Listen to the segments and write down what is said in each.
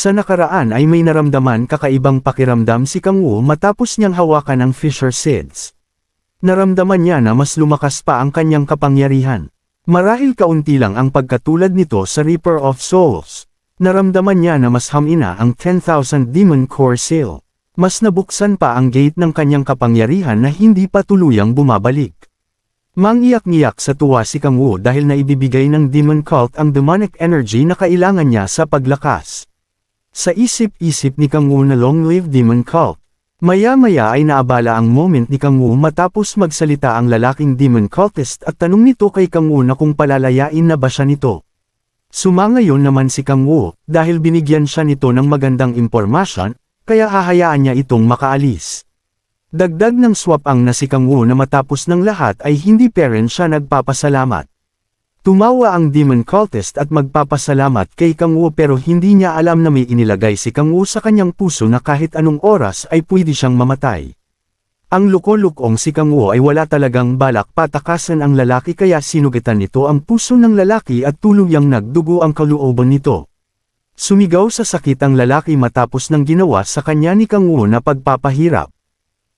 Sa nakaraan ay may naramdaman kakaibang pakiramdam si Kang Wu matapos niyang hawakan ang Fisher Seeds. Naramdaman niya na mas lumakas pa ang kanyang kapangyarihan. Marahil kaunti lang ang pagkatulad nito sa Reaper of Souls. Naramdaman niya na mas hamina ang 10,000 Demon Core Seal. Mas nabuksan pa ang gate ng kanyang kapangyarihan na hindi pa tuluyang bumabalik. Mangiyak-ngiyak sa tuwa si Kang Wu dahil naibibigay ng Demon Cult ang demonic energy na kailangan niya sa paglakas. Sa isip-isip ni Kang Wu na long live Demon Cult. Maya-maya ay naabala ang moment ni Kang Wu matapos magsalita ang lalaking Demon Cultist at tanong nito kay Kang Wu na kung palalayain na ba siya nito. Sumangayon naman si Kang Wu, dahil binigyan siya nito ng magandang impormasyon, kaya hahayaan niya itong makaalis. Dagdag ng swap ang na si Kang Wu na matapos ng lahat ay hindi pa rin siya nagpapasalamat. Tumawa ang Demon Cultist at magpapasalamat kay Kang Wu pero hindi niya alam na may inilagay si Kang Wu sa kanyang puso na kahit anong oras ay pwede siyang mamatay. Ang luko-lukong si Kang Wu ay wala talagang balak patakasan ang lalaki kaya sinugitan nito ang puso ng lalaki at tuluyang nagdugo ang kalooban nito. Sumigaw sa sakit ang lalaki matapos ng ginawa sa kanya ni Kang Wu na pagpapahirap.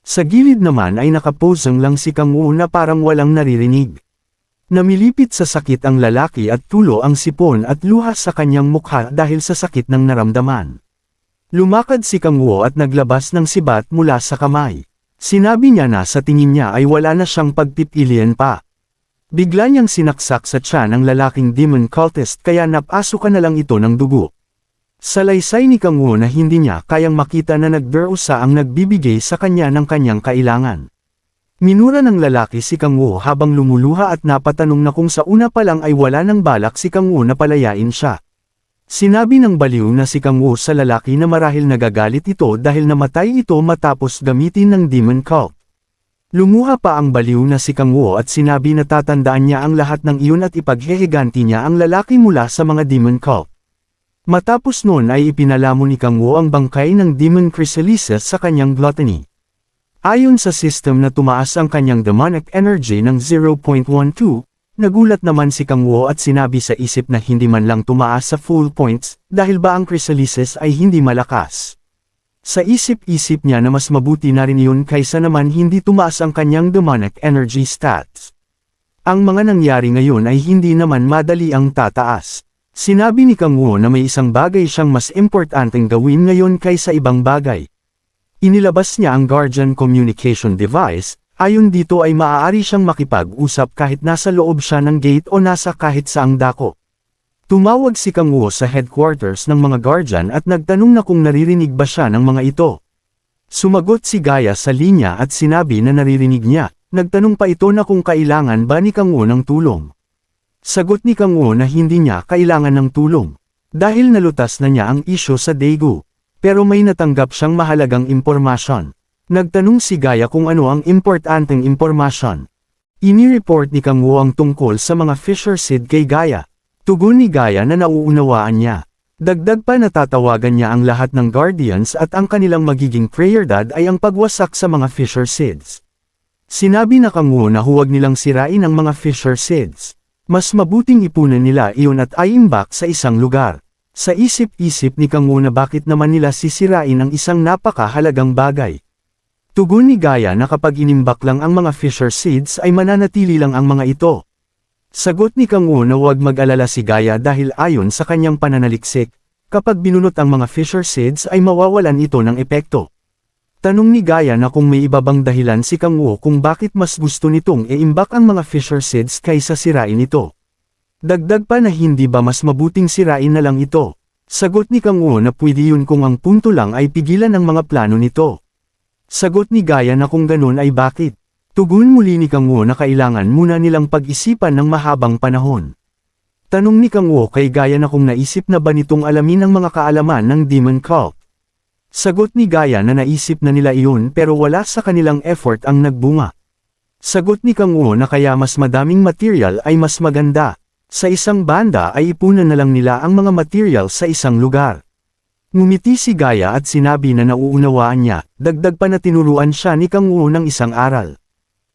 Sa gilid naman ay nakaposang lang si Kang Wu na parang walang naririnig. Namilipit sa sakit ang lalaki at tulo ang sipon at luha sa kanyang mukha dahil sa sakit ng naramdaman. Lumakad si Kang Wu at naglabas ng sibat mula sa kamay. Sinabi niya na sa tingin niya ay wala na siyang pagpipilian pa. Bigla niyang sinaksak sa tiyan ang lalaking Demon Cultist kaya napasukan na lang ito ng dugo. Salaysay ni Kang Wu na hindi niya kayang makita na nagdurusa ang nagbibigay sa kanya ng kanyang kailangan. Minura ng lalaki si Kang Wu habang lumuluha at napatanong na kung sa una pa lang ay wala ng balak si Kang Wu na palayain siya. Sinabi ng baliw na si Kang Wu sa lalaki na marahil nagagalit ito dahil namatay ito matapos gamitin ng Demon Cult. Lumuha pa ang baliw na si Kang Wu at sinabi na tatandaan niya ang lahat ng iyon at ipagheheganti niya ang lalaki mula sa mga Demon Cult. Matapos noon ay ipinalamon ni Kang Wu ang bangkay ng Demon Chrysalis sa kanyang gluttony. Ayon sa system na tumaas ang kanyang demonic energy ng 0.12, nagulat naman si Kang Wu at sinabi sa isip na hindi man lang tumaas sa full points, dahil ba ang Chrysalis ay hindi malakas. Sa isip-isip niya na mas mabuti na rin yun kaysa naman hindi tumaas ang kanyang demonic energy stats. Ang mga nangyari ngayon ay hindi naman madali ang tataas. Sinabi ni Kang Wu na may isang bagay siyang mas importanteng gawin ngayon kaysa ibang bagay. Inilabas niya ang Guardian Communication Device, ayon dito ay maaari siyang makipag-usap kahit nasa loob siya ng gate o nasa kahit saang dako. Tumawag si Kang Wu sa headquarters ng mga Guardian at nagtanong na kung naririnig ba siya ng mga ito. Sumagot si Gaia sa linya at sinabi na naririnig niya, nagtanong pa ito na kung kailangan ba ni Kang Wu ng tulong. Sagot ni Kang Wu na hindi niya kailangan ng tulong, dahil nalutas na niya ang isyu sa Daegu. Pero may natanggap siyang mahalagang impormasyon. Nagtanong si Gaia kung ano ang importanteng impormasyon. Ini-report ni Kang Wu ang tungkol sa mga Fisher Seed kay Gaia. Tugon ni Gaia na nauunawaan niya. Dagdag pa natatawagan niya ang lahat ng Guardians at ang kanilang magiging prayer dad ay ang pagwasak sa mga Fisher Seeds. Sinabi na Kang Wu na huwag nilang sirain ang mga Fisher Seeds. Mas mabuting ipunan nila iyon at aimbak sa isang lugar. Sa isip-isip ni Kang Wu na bakit naman nila sisirain ang isang napakahalagang bagay. Tugon ni Gaia na kapag inimbak lang ang mga Fisher Seeds ay mananatili lang ang mga ito. Sagot ni Kang Wu na huwag mag-alala si Gaia dahil ayon sa kanyang pananaliksik, kapag binunot ang mga Fisher Seeds ay mawawalan ito ng epekto. Tanong ni Gaia na kung may iba bang dahilan si Kang Wu kung bakit mas gusto nitong iimbak ang mga Fisher Seeds kaysa sirain ito. Dagdag pa na hindi ba mas mabuting sirain na lang ito. Sagot ni Kang Wu na pwede yun kung ang punto lang ay pigilan ang mga plano nito. Sagot ni Gaia na kung ganun ay bakit. Tugon muli ni Kang Wu na kailangan muna nilang pag-isipan ng mahabang panahon. Tanong ni Kang Wu kay Gaia na kung naisip na ba nitong alamin ang mga kaalaman ng Demon Cult. Sagot ni Gaia na naisip na nila iyon pero wala sa kanilang effort ang nagbunga. Sagot ni Kang Wu na kaya mas madaming material ay mas maganda. Sa isang banda ay ipunan na lang nila ang mga material sa isang lugar. Ngumiti si Gaia at sinabi na nauunawaan niya, dagdag pa na tinuruan siya ni Kang Wu ng isang aral.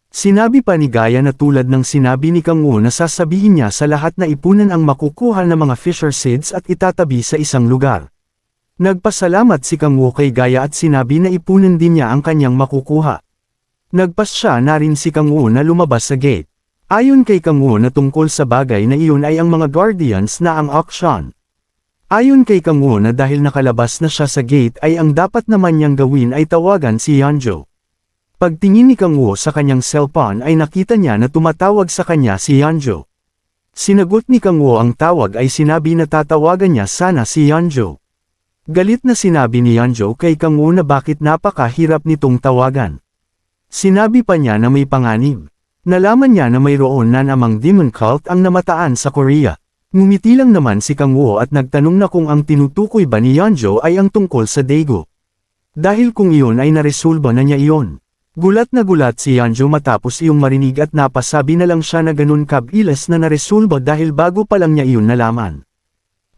Sinabi pa ni Gaia na tulad ng sinabi ni Kang Wu na sasabihin niya sa lahat na ipunan ang makukuha ng mga Fisher Seeds at itatabi sa isang lugar. Nagpasalamat si Kang Woo kay Gaia at sinabi na ipunan din niya ang kanyang makukuha. Nagpasya na rin si Kang Woo na lumabas sa gate. Ayon kay Kang Woo na tungkol sa bagay na iyon ay ang mga guardians na ang auction. Ayon kay Kang Woo na dahil nakalabas na siya sa gate ay ang dapat naman niyang gawin ay tawagan si Yeonjo. Pagtingin ni Kang Woo sa kanyang cellphone ay nakita niya na tumatawag sa kanya si Yeonjo. Sinagot ni Kang Woo ang tawag ay sinabi na tatawagan niya sana si Yeonjo. Galit na sinabi ni Yeonjo kay Kang Woo na bakit napakahirap nitong tawagan. Sinabi pa niya na may panganib. Nalaman niya na mayroon na namang demon cult ang namataan sa Korea. Ngumiti lang naman si Kang Woo at nagtanong na kung ang tinutukoy ba ni Yeonjo ay ang tungkol sa Daegu. Dahil kung iyon ay naresolba na niya iyon. Gulat na gulat si Yeonjo matapos iyong marinig at napasabi na lang siya na ganun kabilis na naresolba dahil bago pa lang niya iyon nalaman.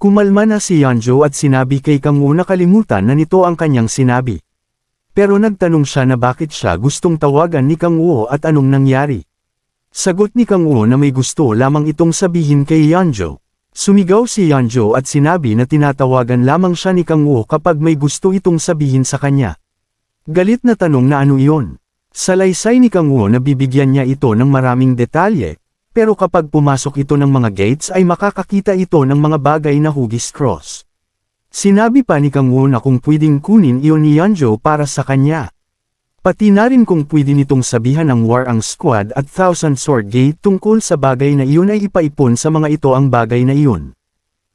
Kumalma na si Yeonjo at sinabi kay Kang Woo na kalimutan na nito ang kanyang sinabi. Pero nagtanong siya na bakit siya gustong tawagan ni Kang Woo at anong nangyari. Sagot ni Kang Woo na may gusto lamang itong sabihin kay Yeonjo. Sumigaw si Yeonjo at sinabi na tinatawagan lamang siya ni Kang Woo kapag may gusto itong sabihin sa kanya. Galit na tanong na ano iyon. Salaysay ni Kang Woo na bibigyan niya ito ng maraming detalye, pero kapag pumasok ito ng mga gates ay makakakita ito ng mga bagay na hugis cross. Sinabi pa ni Kang Woo na kung pwedeng kunin iyon ni Yeonjo para sa kanya. Pati na rin kung pwede nitong sabihan ng Warang Squad at Thousand Sword Gate tungkol sa bagay na iyon ay ipaipon sa mga ito ang bagay na iyon.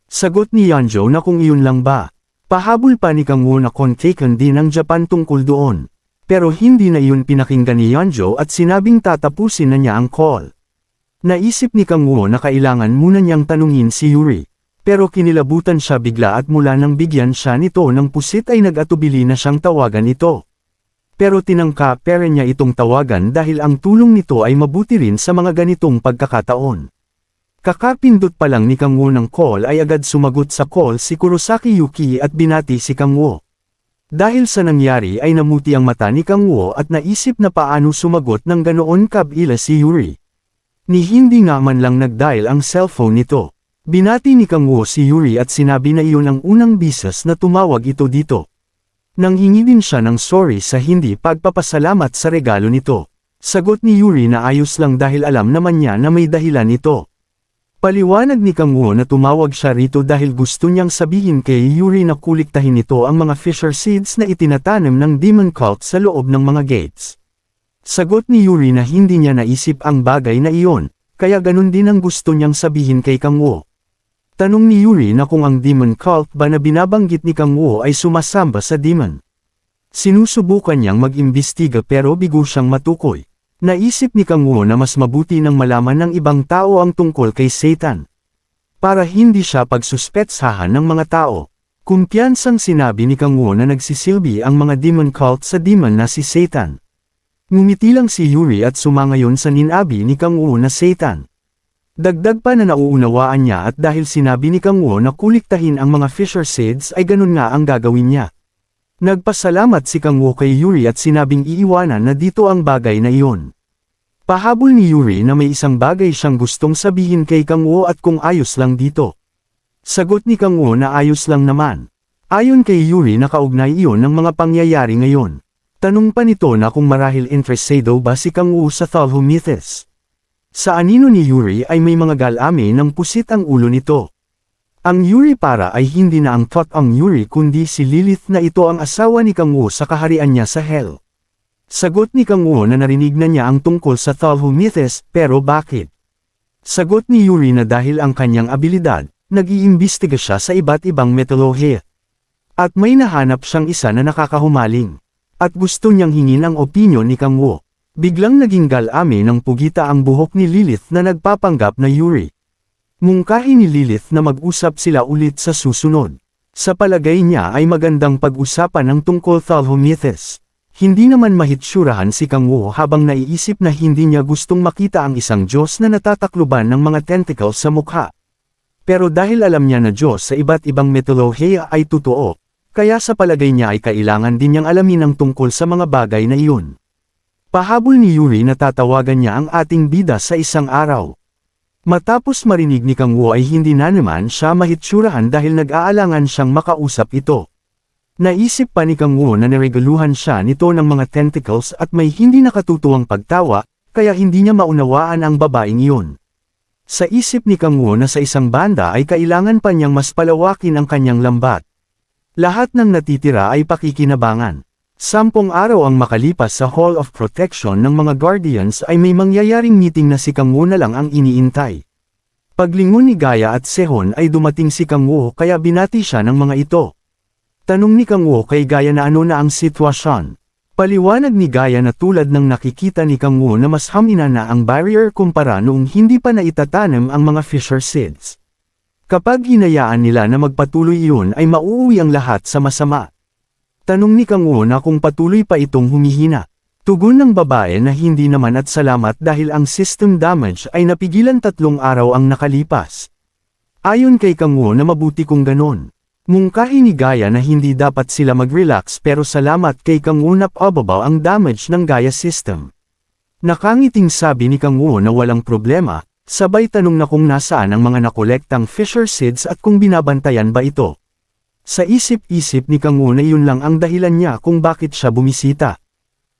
Sagot ni Yeonjo na kung iyon lang ba. Pahabol pa ni Kang Woo na kontaken din ng Japan tungkol doon. Pero hindi na iyon pinakinggan ni Yeonjo at sinabing tatapusin na niya ang call. Naisip ni Kang Woo na kailangan muna niyang tanungin si Yuri. Pero kinilabutan siya bigla at mula nang bigyan siya nito ng pusit ay nag-atubili na siyang tawagan ito. Pero tinangka pera niya itong tawagan dahil ang tulong nito ay mabuti rin sa mga ganitong pagkakataon. Kakapindot pa lang ni Kang Woo ng call ay agad sumagot sa call si Kurosaki Yuki at binati si Kang Woo. Dahil sa nangyari ay namuti ang mata ni Kang Woo at naisip na paano sumagot ng ganoon kabila si Yuri. Ni hindi nga man lang nag-dial ang cellphone nito. Binati ni Kang Woo si Yuri at sinabi na iyon ang unang bisis na tumawag ito dito. Nanghingi din siya ng sorry sa hindi pagpapasalamat sa regalo nito. Sagot ni Yuri na ayos lang dahil alam naman niya na may dahilan ito. Paliwanag ni Kang Woo na tumawag siya rito dahil gusto niyang sabihin kay Yuri na kuliktahin nito ang mga Fisher Seeds na itinatanim ng Demon Cult sa loob ng mga gates. Sagot ni Yuri na hindi niya naisip ang bagay na iyon, kaya ganun din ang gusto niyang sabihin kay Kang Woo. Tanong ni Yuri na kung ang demon cult ba na binabanggit ni Kang Woo ay sumasamba sa demon. Sinusubukan niyang mag-imbestiga pero bigo siyang matukoy. Naisip ni Kang Woo na mas mabuti nang malaman ng ibang tao ang tungkol kay Satan. Para hindi siya pagsuspetsahan ng mga tao. Kumpiyansang sinabi ni Kang Woo na nagsisilbi ang mga demon cult sa demon na si Satan. Ngumiti lang si Yuri at sumangayon sa ninabi ni Kang Woo na Satan. Dagdag pa na nauunawaan niya at dahil sinabi ni Kang Woo na kuliktahin ang mga Fisher Seeds ay ganun nga ang gagawin niya. Nagpasalamat si Kang Woo kay Yuri at sinabing iiwanan na dito ang bagay na iyon. Pahabol ni Yuri na may isang bagay siyang gustong sabihin kay Kang Woo at kung ayos lang dito. Sagot ni Kang Woo na ayos lang naman. Ayon kay Yuri nakaugnay iyon ng mga pangyayari ngayon. Tanong pa nito na kung marahil interesado ba si Kang Woo sa Thalhu Mythos. Sa anino ni Yuri ay may mga galame ng pusit ang ulo nito. Ang Yuri para ay hindi na ang thought ang Yuri kundi si Lilith na ito ang asawa ni Kang Woo sa kaharian niya sa Hell. Sagot ni Kang Woo na narinig na niya ang tungkol sa Thalhu Mythos pero bakit? Sagot ni Yuri na dahil ang kanyang abilidad, nag-iimbestiga siya sa iba't ibang mythology. At may nahanap siyang isa na nakakahumaling. At gusto niyang hingin ang opinyon ni Kang Woo. Biglang naging galame ng pugita ang buhok ni Lilith na nagpapanggap na Yuri. Mungkahi ni Lilith na mag-usap sila ulit sa susunod. Sa palagay niya ay magandang pag-usapan ang tungkol Thalhu Mythos. Hindi naman mahitsurahan si Kang Woo habang naiisip na hindi niya gustong makita ang isang Diyos na natatakluban ng mga tentacles sa mukha. Pero dahil alam niya na Diyos sa iba't ibang mytholohiya ay totoo, kaya sa palagay niya ay kailangan din niyang alamin ang tungkol sa mga bagay na iyon. Pahabol ni Yuri na tatawagan niya ang ating bida sa isang araw. Matapos marinig ni Kang Woo ay hindi na naman siya mahitsurahan dahil nag-aalangan siyang makausap ito. Naisip pa ni Kang Woo na niregaluhan siya nito ng mga tentacles at may hindi nakatutuwang pagtawa, kaya hindi niya maunawaan ang babaeng iyon. Sa isip ni Kang Woo na sa isang banda ay kailangan pa niyang mas palawakin ang kanyang lambat. Lahat ng natitira ay pakikinabangan. 10 araw ang makalipas sa Hall of Protection ng mga Guardians ay may mangyayaring meeting na si Kang Woo na lang ang iniintay. Paglingon ni Gaia at Sehon ay dumating si Kang Woo kaya binati siya ng mga ito. Tanong ni Kang Woo kay Gaia na ano na ang sitwasyon. Paliwanag ni Gaia na tulad ng nakikita ni Kang Woo na mas hamina na ang barrier kumpara noong hindi pa naitatanim ang mga fissure seeds. Kapag hinayaan nila na magpatuloy iyon ay mauuwi ang lahat sa masama. Tanong ni Kang Woo na kung patuloy pa itong humihina. Tugon ng babae na hindi naman at salamat dahil ang system damage ay napigilan 3 araw ang nakalipas. Ayon kay Kang Woo na mabuti kung ganon. Mungkahi ni Gaia na hindi dapat sila mag-relax pero salamat kay Kang Woo na pababaw ang damage ng Gaia system. Nakangiting sabi ni Kang Woo na walang problema, sabay tanong na kung nasaan ang mga nakolektang fissure seeds at kung binabantayan ba ito. Sa isip-isip ni Kang Woo na yun lang ang dahilan niya kung bakit siya bumisita.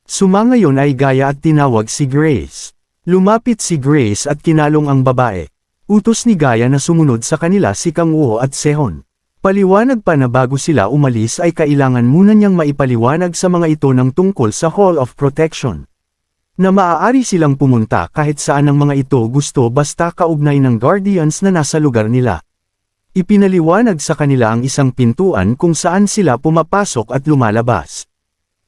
Sumangayon ay Gaia at tinawag si Grace. Lumapit si Grace at kinalong ang babae. Utos ni Gaia na sumunod sa kanila si Kang Woo at Sehon. Paliwanag pa na bago sila umalis ay kailangan muna niyang maipaliwanag sa mga ito ng tungkol sa Hall of Protection. Na maaari silang pumunta kahit saan ang mga ito gusto basta kaugnay ng Guardians na nasa lugar nila. Ipinaliwanag sa kanila ang isang pintuan kung saan sila pumapasok at lumalabas.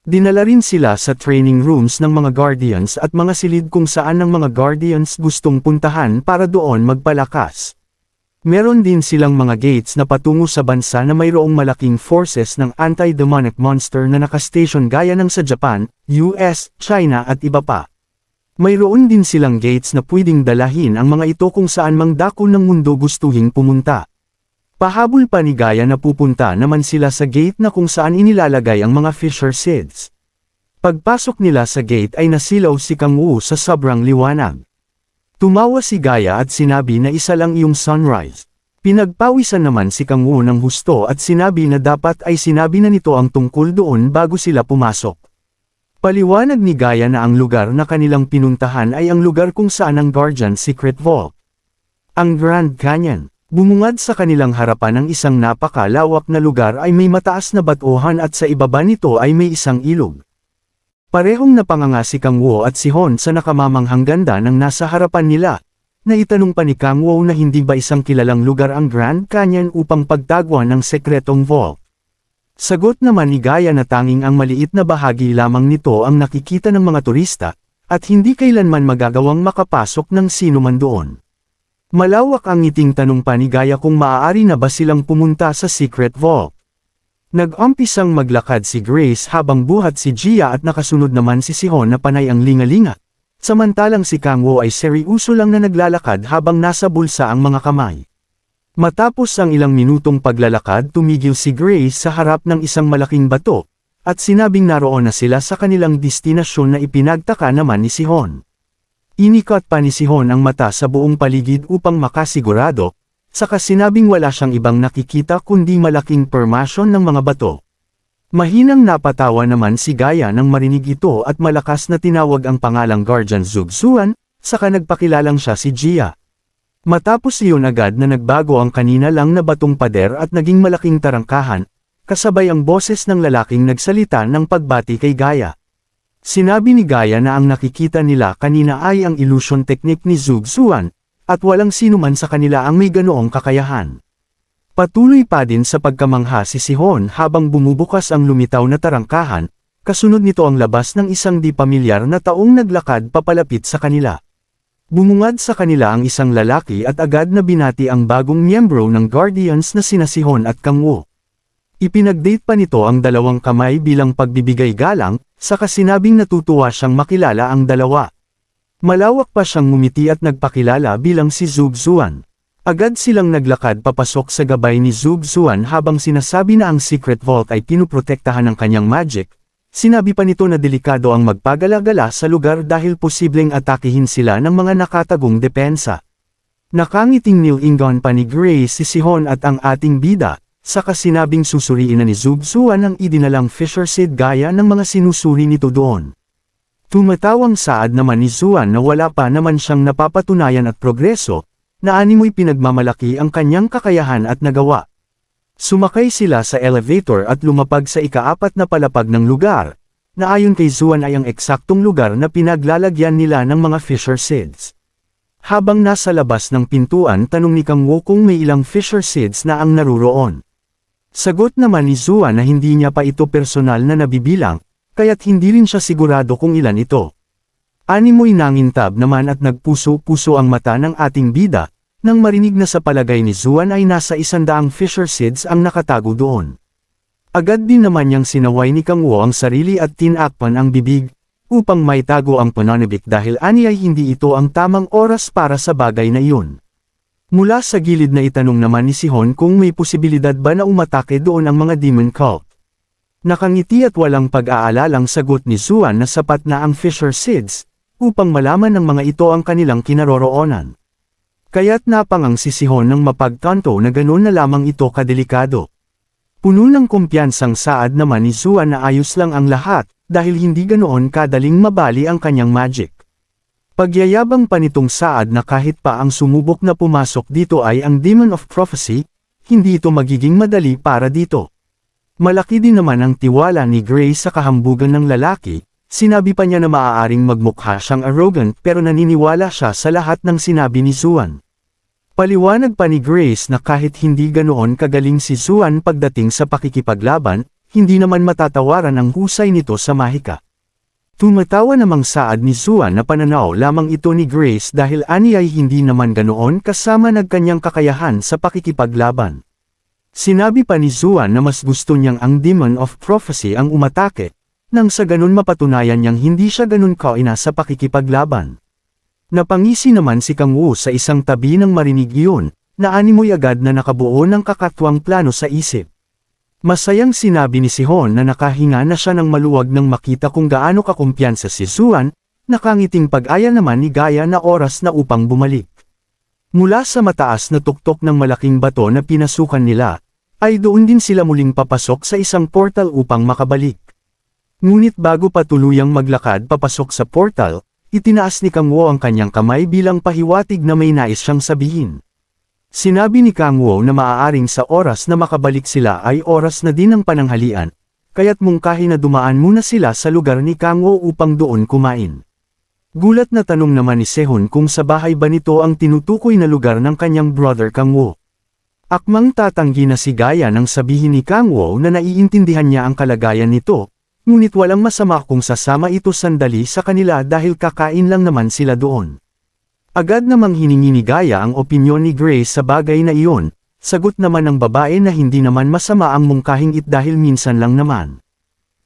Dinala rin sila sa training rooms ng mga Guardians at mga silid kung saan ang mga Guardians gustong puntahan para doon magpalakas. Meron din silang mga gates na patungo sa bansa na mayroong malaking forces ng anti-demonic monster na nakastation gaya ng sa Japan, US, China at iba pa. Mayroon din silang gates na pwedeng dalahin ang mga ito kung saan mang dako ng mundo gustuhing pumunta. Pahabol pa ni Gaia na pupunta naman sila sa gate na kung saan inilalagay ang mga fissure seeds. Pagpasok nila sa gate ay nasilaw si Kang Woo sa sobrang liwanag. Tumawa si Gaia at sinabi na isa lang iyong sunrise. Pinagpawisan naman si Kang Woo ng husto at sinabi na dapat ay sinabi na nito ang tungkol doon bago sila pumasok. Paliwanag ni Gaia na ang lugar na kanilang pinuntahan ay ang lugar kung saan ang Guardian Secret Vault. Ang Grand Canyon. Bumungad sa kanilang harapan ang isang napakalawak na lugar ay may mataas na batuhan at sa ibaba nito ay may isang ilog. Parehong napanganga si Kang Woo at si Hon sa nakamamanghang ganda ng nasa harapan nila. Naitanong pa ni Kang Woo na hindi ba isang kilalang lugar ang Grand Canyon upang pagtagwan ng sekretong vault. Sagot naman ni Gaia na tanging ang maliit na bahagi lamang nito ang nakikita ng mga turista, at hindi kailanman magagawang makapasok ng sino man doon. Malawak ang ngiting tanong pa ni Gaia kung maaari na ba silang pumunta sa secret vault. Nag-umpisang maglakad si Grace habang buhat si Gia at nakasunod naman si Sehon na panay ang lingalinga. Samantalang si Kang Woo ay seryoso lang na naglalakad habang nasa bulsa ang mga kamay. Matapos ang ilang minutong paglalakad tumigil si Grace sa harap ng isang malaking bato, at sinabing naroon na sila sa kanilang destinasyon na ipinagtaka naman ni Sehon. Inikot pa ni Sehon ang mata sa buong paligid upang makasigurado, saka sinabing wala siyang ibang nakikita kundi malaking permasyon ng mga bato. Mahinang napatawa naman si Gaia nang marinig ito at malakas na tinawag ang pangalang Guardian Zugzuan, saka nagpakilalang siya si Gia. Matapos iyon agad na nagbago ang kanina lang na batong pader at naging malaking tarangkahan, kasabay ang boses ng lalaking nagsalita ng pagbati kay Gaia. Sinabi ni Gaia na ang nakikita nila kanina ay ang illusion technique ni Zugzuan, at walang sinuman sa kanila ang may ganoong kakayahan. Patuloy pa din sa pagkamangha si Sehon habang bumubukas ang lumitaw na tarangkahan, kasunod nito ang labas ng isang di pamilyar na taong naglakad papalapit sa kanila. Bumungad sa kanila ang isang lalaki at agad na binati ang bagong miyembro ng Guardians na sina Sehon at Kang Woo. Ipinagdate pa nito ang dalawang kamay bilang pagbibigay galang, saka sinabing natutuwa siyang makilala ang dalawa. Malawak pa siyang ngumiti at nagpakilala bilang si Zugzuan. Agad silang naglakad papasok sa gabay ni Zugzuan habang sinasabi na ang secret vault ay pinuprotektahan ng kanyang magic. Sinabi pa nito na delikado ang magpagala-gala sa lugar dahil posibleng atakihin sila ng mga nakatagong depensa. Nakangiting nilingon pa ni Grace si Sehon at ang ating bida, saka sinabing susuriin na ni Zubzuan ang idinalang Fisher Seed gaya ng mga sinusuri nito doon. Tumatawang saad naman ni Zuan na wala pa naman siyang napapatunayan at progreso, na animoy pinagmamalaki ang kanyang kakayahan at nagawa. Sumakay sila sa elevator at lumapag sa ika-4 na palapag ng lugar, na ayon kay Zuan ay ang eksaktong lugar na pinaglalagyan nila ng mga Fisher Seeds. Habang nasa labas ng pintuan tanong ni Kang Wo kung may ilang Fisher Seeds na ang naruroon. Sagot naman ni Zuan na hindi niya pa ito personal na nabibilang, kaya't hindi rin siya sigurado kung ilan ito. Animoy nangintab naman at nagpuso-puso ang mata ng ating bida, nang marinig na sa palagay ni Zuan ay nasa 100 Fisher Seeds ang nakatago doon. Agad din naman niyang sinaway ni Kang Wo ang sarili at tinakpan ang bibig, upang maitago ang pananabik dahil ani ay hindi ito ang tamang oras para sa bagay na iyon. Mula sa gilid na itanong naman ni Sihon kung may posibilidad ba na umatake doon ang mga demon cult. Nakangiti at walang pag-aalalang sagot ni Zuan na sapat na ang Fisher Seeds, upang malaman ng mga ito ang kanilang kinaroroonan. Kaya't napangang si Sihon ng mapagtanto na ganoon na lamang ito kadelikado. Puno ng kumpiyansang saad naman ni Zuan na ayos lang ang lahat, dahil hindi ganoon kadaling mabali ang kanyang magic. Pagyayabang pa nitong saad na kahit pa ang sumubok na pumasok dito ay ang Demon of Prophecy, hindi ito magiging madali para dito. Malaki din naman ang tiwala ni Grace sa kahambugan ng lalaki, sinabi pa niya na maaaring magmukha siyang arrogant pero naniniwala siya sa lahat ng sinabi ni Zuan. Paliwanag pa ni Grace na kahit hindi ganoon kagaling si Zuan pagdating sa pakikipaglaban, hindi naman matatawaran ang husay nito sa mahika. Tumatawa namang saad ni Zuan na pananaw lamang ito ni Grace dahil ani ay hindi naman ganoon kasama nagkanyang kakayahan sa pakikipaglaban. Sinabi pa ni Zuan na mas gusto niyang ang Demon of Prophecy ang umatake, nang sa ganun mapatunayan niyang hindi siya ganun kaina sa pakikipaglaban. Napangisi naman si Kang Wo sa isang tabi ng marinig iyon, na animoy agad na nakabuo ng kakatwang plano sa isip. Masayang sinabi ni Sihon na nakahinga na siya ng maluwag nang makita kung gaano kakumpiyansa si Zuan, nakangiting pag-aya naman ni Gaya na oras na upang bumalik. Mula sa mataas na tuktok ng malaking bato na pinasukan nila, ay doon din sila muling papasok sa isang portal upang makabalik. Ngunit bago pa tuluyang maglakad papasok sa portal, itinaas ni Kang Wo ang kanyang kamay bilang pahiwatig na may nais siyang sabihin. Sinabi ni Kang Wo na maaaring sa oras na makabalik sila ay oras na din ng pananghalian, kaya't mungkahi na dumaan muna sila sa lugar ni Kang Wo upang doon kumain. Gulat na tanong naman ni Sehun kung sa bahay ba nito ang tinutukoy na lugar ng kanyang brother Kang Wo. Akmang tatanggi na si Gaya nang sabihin ni Kang Wo na naiintindihan niya ang kalagayan nito, ngunit walang masama kung sasama ito sandali sa kanila dahil kakain lang naman sila doon. Agad namang hiningi ni Gaya ang opinyon ni Grace sa bagay na iyon, sagot naman ng babae na hindi naman masama ang mungkahing it dahil minsan lang naman.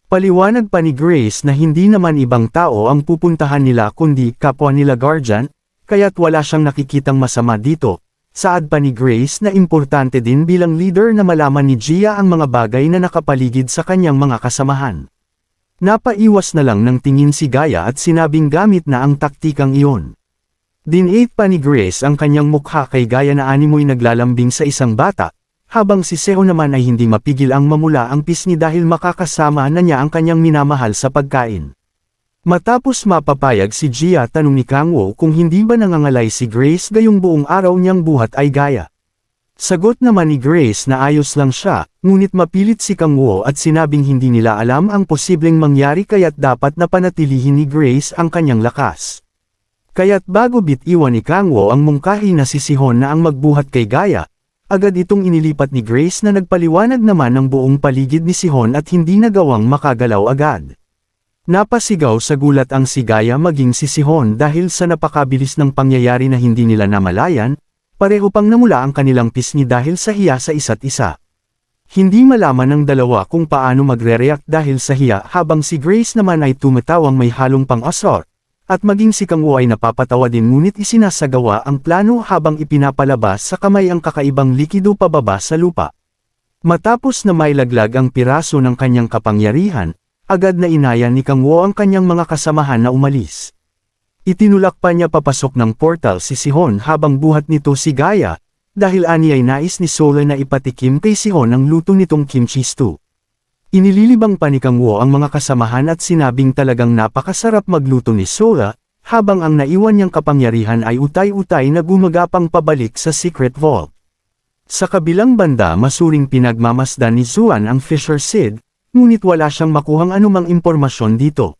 Paliwanag pa ni Grace na hindi naman ibang tao ang pupuntahan nila kundi kapwa nila guardian, kaya't wala siyang nakikitang masama dito. Saad pa ni Grace na importante din bilang leader na malaman ni Gia ang mga bagay na nakapaligid sa kanyang mga kasamahan. Napaiwas na lang ng tingin si Gaya at sinabing gamit na ang taktikang iyon. Dinate pa ni Grace ang kanyang mukha kay Gaya na animoy naglalambing sa isang bata, habang si Seo naman ay hindi mapigil ang mamula ang pisngi dahil makakasama na niya ang kanyang minamahal sa pagkain. Matapos mapapayag si Gia tanong ni Kang Wo kung hindi ba nangangalay si Grace gayong buong araw niyang buhat ay Gaya. Sagot naman ni Grace na ayos lang siya, ngunit mapilit si Kang Wo at sinabing hindi nila alam ang posibleng mangyari kaya't dapat na panatilihin ni Grace ang kanyang lakas. Kaya't bago bitiwan ni Kang Wo ang mungkahi na si Sihon na ang magbuhat kay Gaya, agad itong inilipat ni Grace na nagpaliwanag naman ng buong paligid ni Sihon at hindi nagawang makagalaw agad. Napasigaw sa gulat ang si Gaya maging si Sihon dahil sa napakabilis ng pangyayari na hindi nila namalayan, pareho pang namula ang kanilang pisngi dahil sa hiya sa isa't isa. Hindi malaman ng dalawa kung paano magre-react dahil sa hiya habang si Grace naman ay tumatawang may halong pang-asar, at maging si Kang Wo ay napapatawa din ngunit isinasagawa ang plano habang ipinapalabas sa kamay ang kakaibang likido pababa sa lupa. Matapos na mailaglag ang piraso ng kanyang kapangyarihan, agad na inaya ni Kang Wo ang kanyang mga kasamahan na umalis. Itinulak pa niya papasok ng portal si Sihon habang buhat nito si Gaya, dahil ani ay nais ni Sola na ipatikim kay Sihon ang luto nitong kimchi stew. Inililibang pa ni Kang Wo ang mga kasamahan at sinabing talagang napakasarap magluto ni Sola, habang ang naiwan niyang kapangyarihan ay utay-utay na gumagapang pabalik sa secret vault. Sa kabilang banda masuring pinagmamasdan ni Zuan ang Fisher Sid, ngunit wala siyang makuhang anumang impormasyon dito.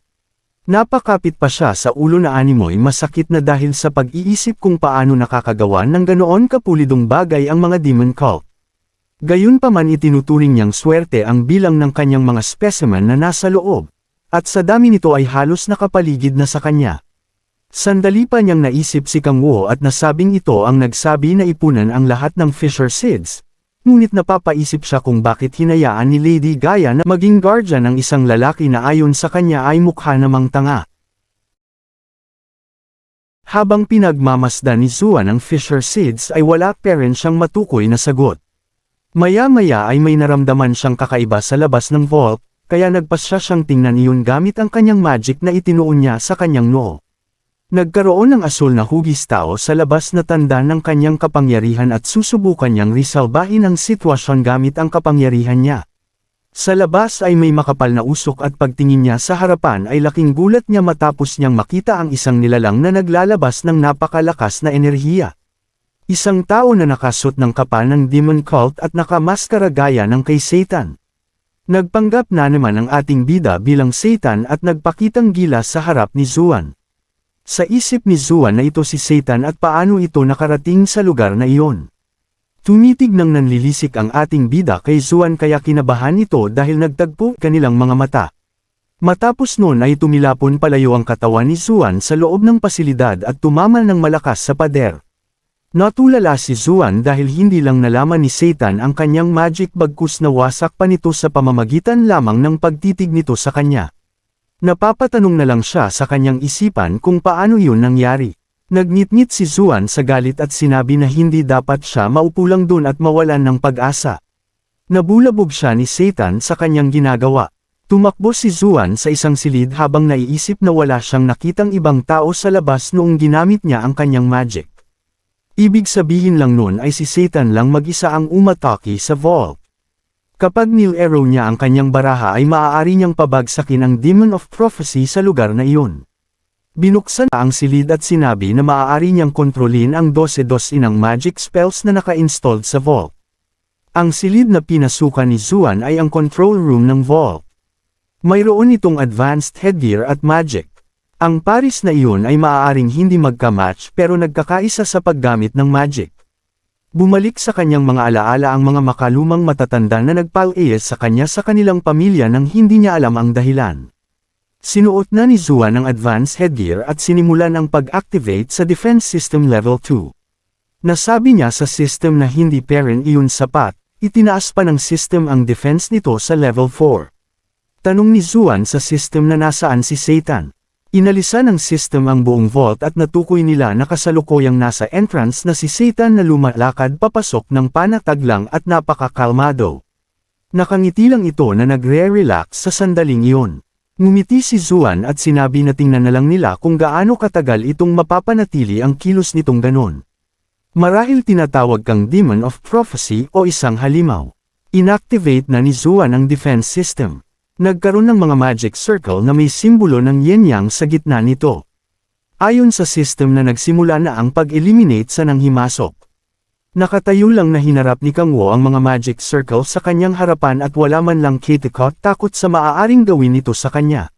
Napakapit pa siya sa ulo na animoy masakit na dahil sa pag-iisip kung paano nakakagawa ng ganoon kapulidong bagay ang mga demon cult. Gayunpaman itinuturing niyang swerte ang bilang ng kanyang mga specimen na nasa loob, at sa dami nito ay halos nakapaligid na sa kanya. Sandali pa niyang naisip si Kang Wo at nasabing ito ang nagsabi na ipunan ang lahat ng Fisher Seeds, ngunit napapaisip siya kung bakit hinayaan ni Lady Gaia na maging guardian ng isang lalaki na ayon sa kanya ay mukha namang tanga. Habang pinagmamasdan ni Zuan ang Fisher Seeds ay wala pa rin siyang matukoy na sagot. Maya-maya ay may naramdaman siyang kakaiba sa labas ng vault, kaya nagpasya siyang tingnan iyon gamit ang kanyang magic na itinuon niya sa kanyang noo. Nagkaroon ng asul na hugis tao sa labas na tanda ng kanyang kapangyarihan at susubukan niyang risalbahin ang sitwasyon gamit ang kapangyarihan niya. Sa labas ay may makapal na usok at pagtingin niya sa harapan ay laking gulat niya matapos niyang makita ang isang nilalang na naglalabas ng napakalakas na enerhiya. Isang tao na nakasuot ng kapal ng demon cult at nakamaskara gaya ng kay Satan. Nagpanggap na naman ang ating bida bilang Satan at nagpakitang gilas sa harap ni Zuan. Sa isip ni Zuan na ito si Satan at paano ito nakarating sa lugar na iyon. Tumitig ng nanlilisik ang ating bida kay Zuan kaya kinabahan ito dahil nagtagpo kanilang mga mata. Matapos noon ay tumilapon palayo ang katawan ni Zuan sa loob ng pasilidad at tumamal ng malakas sa pader. Natulala si Zuan dahil hindi lang nalaman ni Satan ang kanyang magic bagkus na wasak pa nito sa pamamagitan lamang ng pagtitig nito sa kanya. Napapatanong na lang siya sa kanyang isipan kung paano yun nangyari. Nagngit-ngit si Zuan sa galit at sinabi na hindi dapat siya maupo lang dun at mawalan ng pag-asa. Nabulabog siya ni Satan sa kanyang ginagawa. Tumakbo si Zuan sa isang silid habang naiisip na wala siyang nakitang ibang tao sa labas noong ginamit niya ang kanyang magic. Ibig sabihin lang nun ay si Satan lang mag-isa ang umatake sa vault. Kapag nil-arrow niya ang kanyang baraha ay maaari niyang pabagsakin ang Demon of Prophecy sa lugar na iyon. Binuksan na ang silid at sinabi na maaari niyang kontrolin ang 12 inang magic spells na naka-installed sa vault. Ang silid na pinasukan ni Zuan ay ang control room ng vault. Mayroon itong advanced headgear at magic. Ang paris na iyon ay maaaring hindi magka-match pero nagkakaisa sa paggamit ng magic. Bumalik sa kanyang mga alaala ang mga makalumang matatanda na nagpal-ayos sa kanya sa kanilang pamilya nang hindi niya alam ang dahilan. Sinuot na ni Zuan ang advanced headgear at sinimulan ang pag-activate sa defense system level 2. Nasabi niya sa system na hindi pa rin iyon sapat, itinaas pa ng system ang defense nito sa level 4. Tanong ni Zuan sa system na nasaan si Satan. Inalisan ng system ang buong vault at natukoy nila na kasalukuyang nasa entrance na si Satan na lumalakad papasok ng panatag lang at napakakalmado. Nakangiti lang ito na nagre-relax sa sandaling iyon. Ngumiti si Zuan at sinabi na tingnan na lang nila kung gaano katagal itong mapapanatili ang kilos nitong ganon. Marahil tinatawag kang Demon of Prophecy o isang halimaw. Inactivate na ni Zuan ang defense system. Nagkaroon ng mga magic circle na may simbolo ng yin-yang sa gitna nito. Ayon sa system na nagsimula na ang pag-eliminate sa nanghimasok. Nakatayo lang na hinarap ni Kang Wo ang mga magic circle sa kanyang harapan at wala man lang kitikot takot sa maaaring gawin nito sa kanya.